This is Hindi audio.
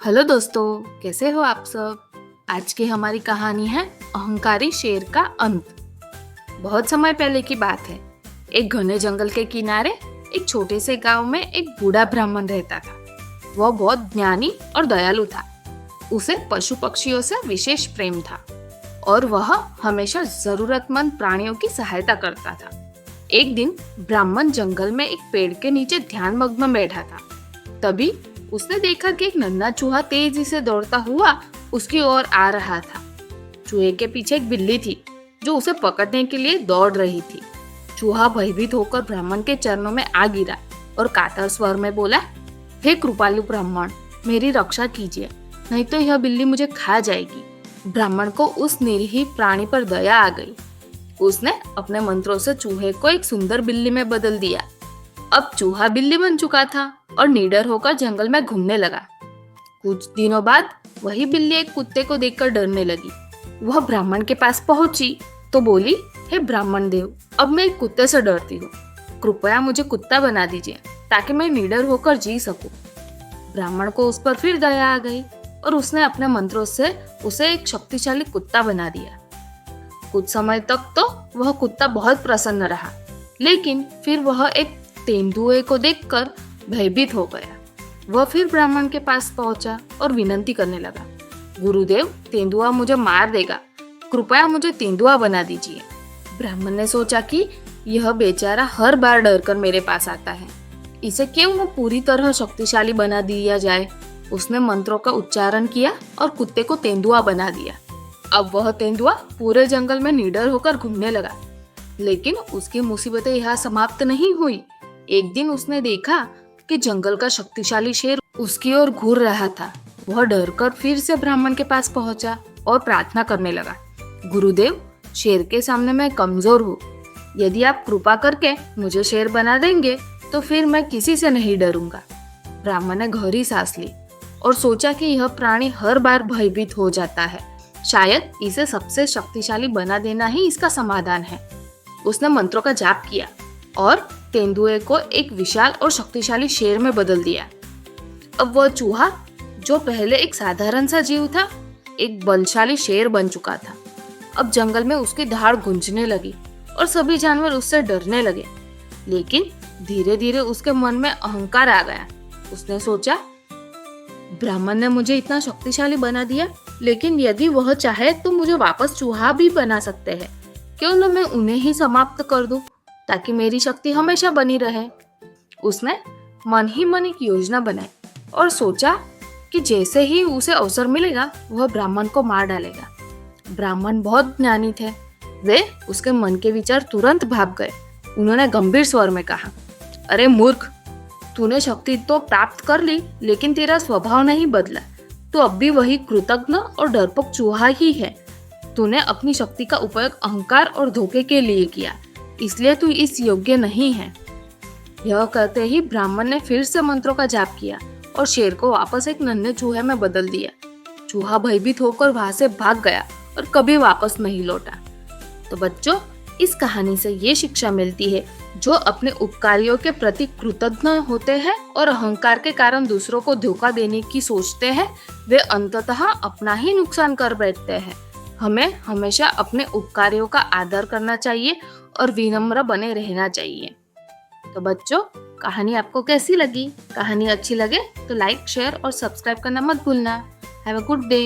हेलो दोस्तों, कैसे हो आप सब। आज की हमारी कहानी है अहंकारी शेर का अंत। बहुत समय पहले की बात है। एक घने जंगल के किनारे एक छोटे से गांव में एक बूढ़ा ब्राह्मण रहता था। वह बहुत ज्ञानी और दयालु था। उसे पशु पक्षियों से विशेष प्रेम था और वह हमेशा जरूरतमंद प्राणियों की सहायता करता था। एक दिन ब्राह्मण जंगल में एक पेड़ के नीचे ध्यान मग्न बैठा था। तभी उसने देखा कि एक नन्हा चूहा तेजी से दौड़ता हुआ उसकी ओर आ रहा था। चूहे के पीछे एक बिल्ली थी जो उसे पकड़ने के लिए दौड़ रही थी। चूहा भयभीत होकर ब्राह्मण के चरणों में आ गिरा और कातर स्वर में बोला, हे कृपालु ब्राह्मण, मेरी रक्षा कीजिए, नहीं तो यह बिल्ली मुझे खा जाएगी। ब्राह्मण को उस निरीह प्राणी पर दया आ गई। उसने अपने मंत्रों से चूहे को एक सुंदर बिल्ली में बदल दिया। अब चूहा बिल्ली बन चुका था और निडर होकर जंगल में घूमने लगा। कुछ दिनों बाद वही बिल्ली एक कुत्ते को देखकर डरने लगी। वह ब्राह्मण के पास पहुंची तो बोली, हे ब्राह्मण देव, अब मैं एक कुत्ते से डरती हूँ। कृपया मुझे कुत्ता बना दीजिए ताकि मैं निडर होकर जी सकूं। ब्राह्मण को उस पर फिर दया आ गई और उसने अपने मंत्रों से उसे एक शक्तिशाली कुत्ता बना दिया। कुछ समय तक तो वह कुत्ता बहुत प्रसन्न रहा, लेकिन फिर वह एक तेंदुए को देखकर भयभीत हो गया। वह फिर ब्राह्मण के पास पहुंचा और विनती करने लगा, गुरुदेव, तेंदुआ मुझे मार देगा, कृपया मुझे तेंदुआ बना दीजिए। ब्राह्मण ने सोचा कि यह बेचारा हर बार डरकर मेरे पास आता है, इसे क्यों न पूरी तरह शक्तिशाली बना दिया जाए। उसने मंत्रों का उच्चारण किया और कुत्ते को तेंदुआ बना दिया। अब वह तेंदुआ पूरे जंगल में निडर होकर घूमने लगा। लेकिन उसकी मुसीबतें यहाँ समाप्त नहीं हुई। एक दिन उसने देखा कि जंगल का शक्तिशाली शेर उसकी ओर घूर रहा था। वह डरकर फिर से ब्राह्मण के पास पहुंचा और प्रार्थना करने लगा, गुरुदेव, शेर के सामने मैं कमजोर हूँ। यदि आप कृपा करके मुझे शेर बना देंगे तो फिर मैं किसी से नहीं डरूंगा। ब्राह्मण ने गहरी सांस ली और सोचा कि यह प्राणी हर बार भयभीत हो जाता है, शायद इसे सबसे शक्तिशाली बना देना ही इसका समाधान है। उसने मंत्रों का जाप किया और तेंदुए को एक विशाल और शक्तिशाली शेर में बदल दिया। अब वह चूहा, जो पहले एक साधारण सा जीव था, एक बलशाली शेर बन चुका था। अब जंगल में उसकी दहाड़ गूंजने लगी और सभी जानवर उससे डरने लगे। लेकिन धीरे धीरे उसके मन में अहंकार आ गया। उसने सोचा, ब्राह्मण ने मुझे इतना शक्तिशाली बना दिया, लेकिन यदि वह चाहे तो मुझे वापस चूहा भी बना सकते हैं। क्यों न मैं उन्हें ही समाप्त कर दूं ताकि मेरी शक्ति हमेशा बनी रहे। उसने मन ही मन एक योजना बनाई और सोचा कि जैसे ही उसे अवसर मिलेगा वह ब्राह्मण को मार डालेगा। ब्राह्मण बहुत ज्ञानी थे। वे उसके मन के विचार तुरंत भाप गए। उन्होंने गंभीर स्वर में कहा, अरे मूर्ख, तूने शक्ति तो प्राप्त कर ली, लेकिन तेरा स्वभाव नहीं बदला। तू अब भी वही कृतज्ञ और डरपोक चूहा ही है। तूने अपनी शक्ति का उपयोग अहंकार और धोखे के लिए किया, इसलिए तू इस योग्य नहीं है। यह कहते ही ब्राह्मण ने फिर से मंत्रों का जाप किया और शेर को वापस एक नन्हे चूहे में बदल दिया। चूहा भयभीत होकर वहां से भाग गया और कभी वापस नहीं लौटा। तो बच्चों, इस कहानी से ये शिक्षा मिलती है, जो अपने उपकारियों के प्रति कृतज्ञ होते हैं और अहंकार के कारण दूसरों को धोखा देने की सोचते हैं, वे अंततः अपना ही नुकसान कर बैठते हैं। हमें हमेशा अपने उपकारियों का आदर करना चाहिए और विनम्र बने रहना चाहिए। तो बच्चों, कहानी आपको कैसी लगी? कहानी अच्छी लगे तो लाइक, शेयर और सब्सक्राइब करना मत भूलना। Have a good day.